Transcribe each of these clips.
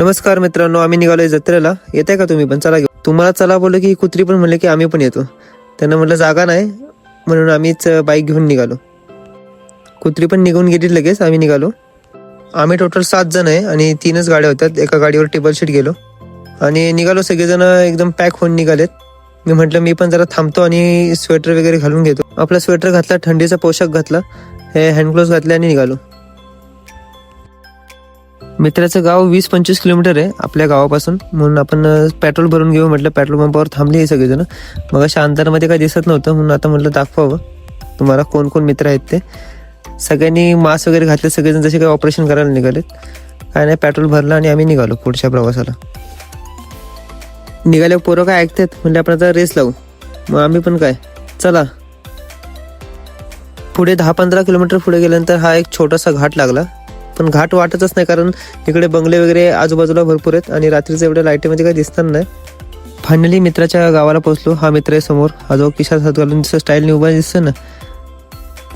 नमस्कार मित्रांनो, आम्ही निघालोय जत्रेला. येताय का तुम्ही पण? चला घेऊ. तुम्हाला चला बोललो की कुत्री पण म्हणले की आम्ही पण येतो. त्यांना म्हटलं जागा नाही म्हणून आम्हीच बाईक घेऊन निघालो. कुत्री पण निघून गेली लगेच. आम्ही निघालो. आम्ही टोटल 7 जण आहे आणि 3च गाड्या होत्या. एका गाडीवर टेबल शीट गेलो आणि निघालो. सगळेजण एकदम पॅक होऊन निघालेत. मी म्हटलं मी पण जरा थांबतो आणि स्वेटर वगैरे घालून घेतो. आपला स्वेटर घातला, थंडीचा पोशाख घातला, हे हँड ग्लोव्स घातले आणि निघालो. मित्राचं गाव 20-25 किलोमीटर आहे आपल्या गावापासून, म्हणून आपण पेट्रोल भरून घेऊ म्हटलं. पेट्रोल पंपावर थांबले हे सगळेजण. मग अशा अंतरामध्ये काही दिसत नव्हतं म्हणून आता म्हटलं दाखवावं तुम्हाला कोण कोण मित्र आहेत ते. सगळ्यांनी मास्क वगैरे घातले. सगळेजण जसे काही ऑपरेशन करायला निघालेत. काय नाही, पेट्रोल भरलं आणि आम्ही निघालो पुढच्या प्रवासाला. निघाले पोरं काय ऐकतात म्हणजे आपण आता रेस लावू. मग आम्ही पण काय चला. पुढे 10-15 किलोमीटर पुढे गेल्यानंतर हा एक छोटासा घाट लागला. पण घाट वाटतच नाही कारण इकडे बंगले वगैरे आजूबाजूला भरपूर आहेत आणि रात्रीचं एवढ्या लाईटीमध्ये काही दिसणार नाही. फायनली मित्राच्या गावाला पोहोचलो. हा मित्र आहे समोर, हा जो खिशात हात घालून दिसतो, स्टाईलने उभा दिसतो ना,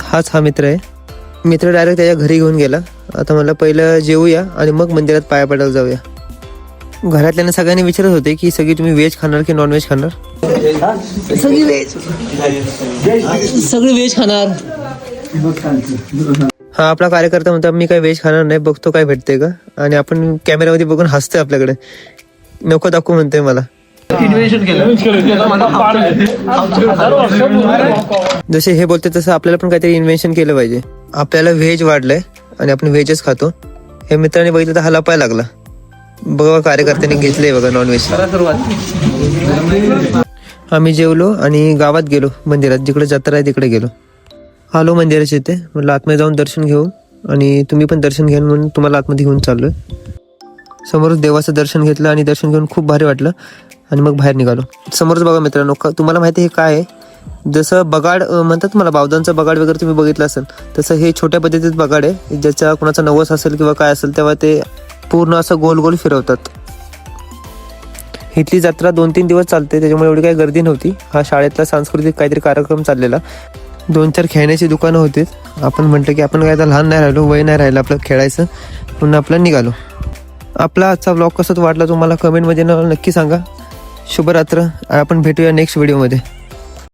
हाच हा मित्र आहे. मित्र डायरेक्ट त्याच्या घरी घेऊन गेला. आता मला पहिलं जेवूया आणि मग मंदिरात पाया पडायला जाऊया. घरातल्याने सगळ्यांनी विचारत होते की सगळी तुम्ही व्हेज खाणार की नॉन व्हेज खाणार. सगळी व्हेज, सगळी व्हेज खाणार. हा आपला कार्यकर्ता म्हणतो मी काय व्हेज खाणार नाही, बघतो काय भेटते का. आणि आपण कॅमेरामध्ये बघून हसतोय आपल्याकडे. नको दाखवू म्हणतोय मला. जसे हे बोलते तसं आपल्याला पण काहीतरी इन्व्हेन्शन केलं पाहिजे. आपल्याला व्हेज वाढलंय आणि आपण व्हेजच खातो. हे मित्राने बघितलं तर हा लपायला लागला. बघा कार्यकर्त्याने घेतलंय बघा नॉनव्हेज. आम्ही जेवलो आणि गावात गेलो. मंदिरात जिकडे जत्रा आहे तिकडे गेलो. आलो मंदिराच्या इथे. म्हटलं आतमध्ये जाऊन दर्शन घेऊ आणि तुम्ही पण दर्शन घ्या म्हणून तुम्हाला आतमध्ये घेऊन चाललोय. समोरच देवाचं दर्शन घेतलं आणि दर्शन घेऊन खूप भारी वाटलं आणि मग बाहेर निघालो. समोरच बघा मित्रांनो, तुम्हाला माहिती आहे हे काय आहे? जसं बगाड म्हणतात मला, बावधानचं बगाड वगैरे तुम्ही बघितलं असेल तसं हे छोट्या पद्धतीत बगाड आहे. ज्याच्या कोणाचा नवस असेल किंवा काय असेल तेव्हा ते पूर्ण असं गोल गोल फिरवतात. इथली जत्रा 2-3 दिवस चालते, त्याच्यामुळे एवढी काही गर्दी नव्हती. हा शाळेतला सांस्कृतिक काहीतरी कार्यक्रम चाललेला. 2-4 खेळण्याची दुकानं होती. आपण म्हटलं की आपण काय आता लहान नाही राहिलो, वय नाही राहिलं आपलं खेळायचं, म्हणून आपलं निघालो. आपला आजचा व्लॉग कसा वाटला तुम्हाला कमेंटमध्ये नक्की सांगा. शुभरात्र. आपण भेटूया नेक्स्ट व्हिडिओमध्ये.